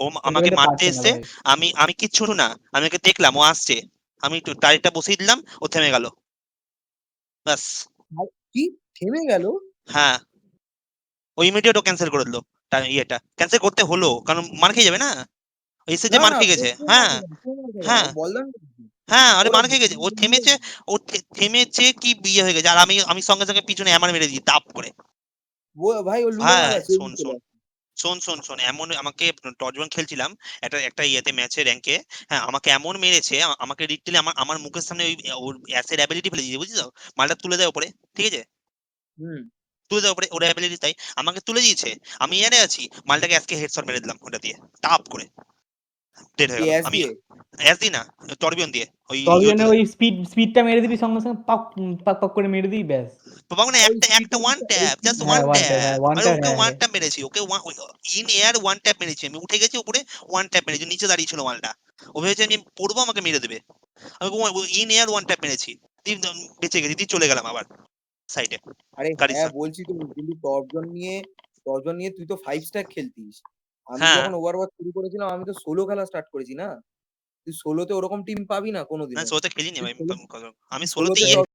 ও কিন্তু আমাকে কিন্তু মারতে পারছে না এসছে, ভাই। আমি কিচ্ছু না, আমি ওকে দেখলাম ও আসছে, আমি একটু টাইরটা বসিয়ে দিলাম, ও থেমে গেল, ব্যাস। ভাই কি থেমে গেল? হ্যাঁ, ও ইমিডিয়েট ও ক্যান্সেল করে দিল, ইয়েটা ক্যান্সেল করতে হলো, কারণ মার খেয়ে যাবে না, এসে যে না মার না খেয়ে গেছে। হ্যাঁ হ্যাঁ বল দাও হ্যাঁ, আরে ওরা মার খেয়ে গেছে, ও থেমেছে, ও থেমেছে কি বিয়ে হয়ে গেছে, আর আমি সঙ্গে সঙ্গে পিছনে আমার মেরে দিই তাপ করে। ভাই ও লুলে হ্যাঁ মারাছে শোন শোন শোন শোন শোন, এমন আমাকে টর্চবন খেলছিলাম একটা একটা ইয়েতে ম্যাচে র্যাঙ্কে, হ্যাঁ আমাকে এমন মেরেছে, আমাকে লিটারালি আমার আমার মুখের সামনে ওই ওর অ্যাসের অ্যাবিলিটি ফেলে দিয়েছে, বুঝছো, মালটা তুলে দেয় উপরে, ঠিক আছে, হুম তুলে দেয় উপরে, ওর অ্যাবিলিটি তাই আমাকে তুলে দিয়েছে, আমি এনে আছি, মালটাকে আজকে হেডশট মেরে দিলাম ওটা দিয়ে, টাপ করে ডেড হয়ে কি গেল। অ্যাস আমি দিয়ে অ্যাস দি না, টর্বিয়ন দিয়ে, ওই টর্বিয়নে ওই স্পিডটা মেরে দিবি সঙ্গে সঙ্গে পাক পাক পাক করে মেরে দিবি ব্যাস। বাবা না, ওই একটা একটা স্পিডটা ওয়ান ট্যাপ, জাস্ট হ্যাঁ ওয়ান ওয়ান ট্যাপ, হ্যাঁ ট্যাপ, ওয়ান আরে ট্যাপ, ওকে হ্যাঁ ওয়ান হ্যাঁ। ট্যাপ মেরেছি, okay in air one tap মেরেছি, আমি উঠে গেছি উপরে, ওয়ান ট্যাপ মেরেছি, নিচে দাঁড়িয়ে ছিল মালটা, ও ভেবেছে আমি পড়বো আমাকে মেরে দেবে, আমি ইন এয়ার ওয়ান ট্যাপ মেরেছি, দিয়ে বেঁচে গেছি, দিয়ে চলে গেলাম আবার সাইডে আরে গাড়ির হ্যাঁ সাথে। বলছি তো, কিন্তু টর্জন নিয়ে তুই তো 5 স্টার খেলতিস। আমি হ্যাঁ, যখন ওভারওয়াচ শুরু করেছিলাম আমি তো সোলো খেলা স্টার্ট করেছি না। তুই সোলোতে ওরকম টিম পাবি না না কোনোদিনও। সোলোতে খেলিনি তুই ভাই, সোলো আমি সোলোতে সোলোতে